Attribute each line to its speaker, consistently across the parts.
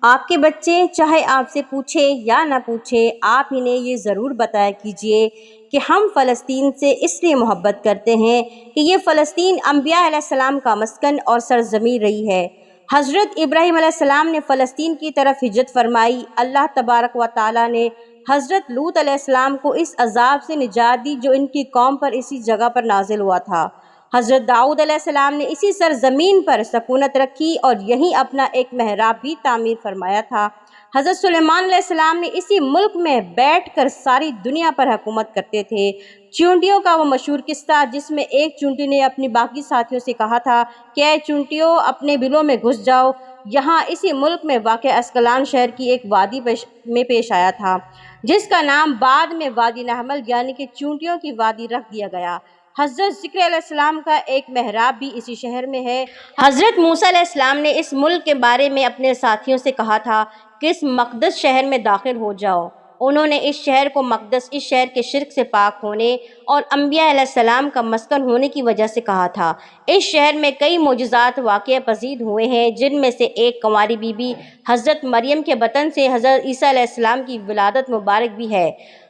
Speaker 1: آپ کے بچے چاہے آپ سے پوچھے یا نہ پوچھے، آپ انہیں یہ ضرور بتایا کیجیے کہ ہم فلسطین سے اس لیے محبت کرتے ہیں کہ یہ فلسطین انبیاء علیہ السلام کا مسکن اور سرزمین رہی ہے۔ حضرت ابراہیم علیہ السلام نے فلسطین کی طرف ہجرت فرمائی۔ اللہ تبارک و تعالیٰ نے حضرت لوط علیہ السلام کو اس عذاب سے نجات دی جو ان کی قوم پر اسی جگہ پر نازل ہوا تھا۔ حضرت داؤد علیہ السلام نے اسی سرزمین پر سکونت رکھی اور یہیں اپنا ایک محراب بھی تعمیر فرمایا تھا۔ حضرت سلیمان علیہ السلام نے اسی ملک میں بیٹھ کر ساری دنیا پر حکومت کرتے تھے۔ چونٹیوں کا وہ مشہور قصہ جس میں ایک چونٹی نے اپنی باقی ساتھیوں سے کہا تھا کہ اے چونٹیوں اپنے بلوں میں گھس جاؤ، یہاں اسی ملک میں واقع اسکلان شہر کی ایک وادی میں پیش آیا تھا جس کا نام بعد میں وادی نحمل یعنی کہ چونٹیوں کی وادی رکھ دیا گیا۔ حضرت ذکر علیہ السلام کا ایک محراب بھی اسی شہر میں ہے۔ حضرت موسیٰ علیہ السلام نے اس ملک کے بارے میں اپنے ساتھیوں سے کہا تھا کہ اس مقدس شہر میں داخل ہو جاؤ۔ انہوں نے اس شہر کو مقدس، اس شہر کے شرک سے پاک ہونے اور انبیاء علیہ السلام کا مسکن ہونے کی وجہ سے کہا تھا۔ اس شہر میں کئی معجزات واقع پزید ہوئے ہیں جن میں سے ایک کنواری بی بی حضرت مریم کے بطن سے حضرت عیسیٰ علیہ السلام کی ولادت مبارک بھی ہے۔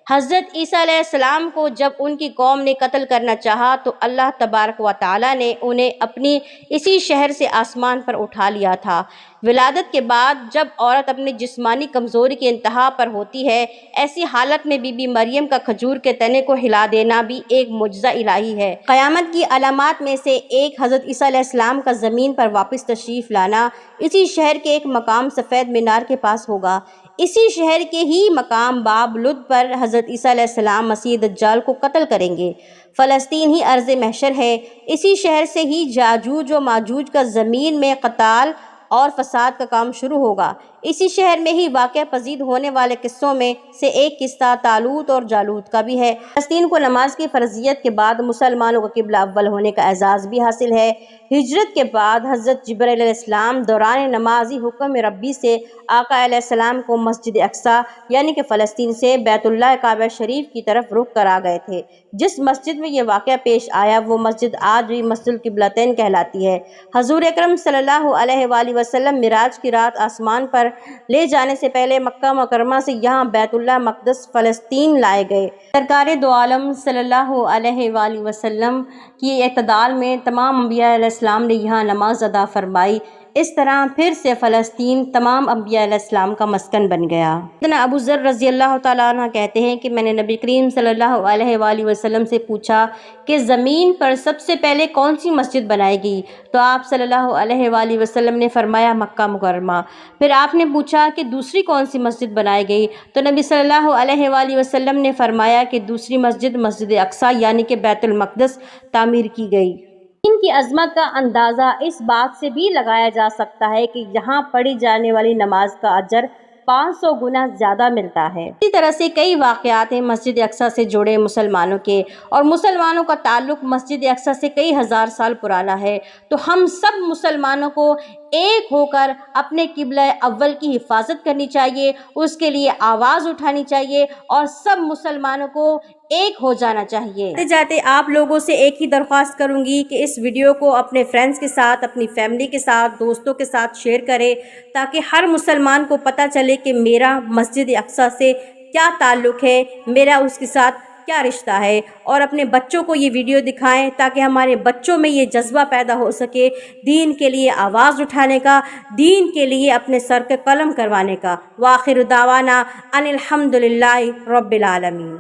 Speaker 1: حضرت عیسیٰ علیہ السلام کو جب ان کی قوم نے قتل کرنا چاہا تو اللہ تبارک و تعالیٰ نے انہیں اپنی اسی شہر سے آسمان پر اٹھا لیا تھا۔ ولادت کے بعد جب عورت اپنی جسمانی کمزوری کی انتہا پر ہوتی ہے، ایسی حالت میں بی بی مریم کا کھجور کے تنے کو ہلا دینا بھی ایک معجزہ الہی ہے۔ قیامت کی علامات میں سے ایک حضرت عیسیٰ علیہ السلام کا زمین پر واپس تشریف لانا۔ اسی شہر کے ایک مقام سفید مینار کے پاس ہوگا۔ اسی شہر کے ہی مقام باب لد پر حضرت عیسیٰ علیہ السلام مسیح دجال کو قتل کریں گے۔ فلسطین ہی ارض محشر ہے۔ اسی شہر سے ہی یاجوج و ماجوج کا زمین میں قتال اور فساد کا کام شروع ہوگا۔ اسی شہر میں ہی واقع پزید ہونے والے قصوں میں سے ایک قصہ طالوت اور جالوت کا بھی ہے۔ فلسطین کو نماز کی فرضیت کے بعد مسلمانوں کا قبلہ اول ہونے کا اعزاز بھی حاصل ہے۔ ہجرت کے بعد حضرت جبرائیل علیہ السلام دوران نمازی حکم ربی سے آقا علیہ السلام کو مسجد اقصیٰ یعنی کہ فلسطین سے بیت اللہ کعبہ شریف کی طرف رخ کرا گئے تھے۔ جس مسجد میں یہ واقعہ پیش آیا وہ مسجد آج بھی مسجد القبلتین کہلاتی ہے۔ حضور اکرم صلی اللہ علیہ وآلہ وسلم معراج کی رات آسمان پر لے جانے سے پہلے مکہ مکرمہ سے یہاں بیت اللہ مقدس فلسطین لائے گئے۔ سرکار دو عالم صلی اللہ علیہ وآلہ وسلم کی اعتدال میں تمام انبیاء علیہ السلام نے یہاں نماز ادا فرمائی۔ اس طرح پھر سے فلسطین تمام انبیاء علیہ السلام کا مسکن بن گیا۔ سیدنا ابو ذر رضی اللہ تعالیٰ عنہ کہتے ہیں کہ میں نے نبی کریم صلی اللہ علیہ وآلہ وسلم سے پوچھا کہ زمین پر سب سے پہلے کون سی مسجد بنائے گی؟ تو آپ صلی اللہ علیہ وآلہ وسلم نے فرمایا مکہ مکرمہ۔ پھر آپ نے پوچھا کہ دوسری کون سی مسجد بنائی گئی؟ تو نبی صلی اللہ علیہ وآلہ وسلم نے فرمایا کہ دوسری مسجد مسجد اقصیٰ یعنی کہ بیت المقدس تعمیر کی گئی۔ ان کی عظمت کا اندازہ اس بات سے بھی لگایا جا سکتا ہے کہ یہاں پڑھی جانے والی نماز کا اجر 500 گنا زیادہ ملتا ہے۔ اسی طرح سے کئی واقعات ہیں مسجد اقصیٰ سے جڑے مسلمانوں کے، اور مسلمانوں کا تعلق مسجد اقصیٰ سے کئی ہزار سال پرانا ہے۔ تو ہم سب مسلمانوں کو ایک ہو کر اپنے قبلہ اول کی حفاظت کرنی چاہیے، اس کے لیے آواز اٹھانی چاہیے اور سب مسلمانوں کو ایک ہو جانا چاہیے۔ جاتے جاتے آپ لوگوں سے ایک ہی درخواست کروں گی کہ اس ویڈیو کو اپنے فرینڈز کے ساتھ، اپنی فیملی کے ساتھ، دوستوں کے ساتھ شیئر کریں تاکہ ہر مسلمان کو پتہ چلے کہ میرا مسجد اقصیٰ سے کیا تعلق ہے، میرا اس کے ساتھ کیا رشتہ ہے، اور اپنے بچوں کو یہ ویڈیو دکھائیں تاکہ ہمارے بچوں میں یہ جذبہ پیدا ہو سکے دین کے لیے آواز اٹھانے کا، دین کے لیے اپنے سر کے قلم کروانے کا۔ وآخر دعوانا ان الحمد للہ رب العالمین۔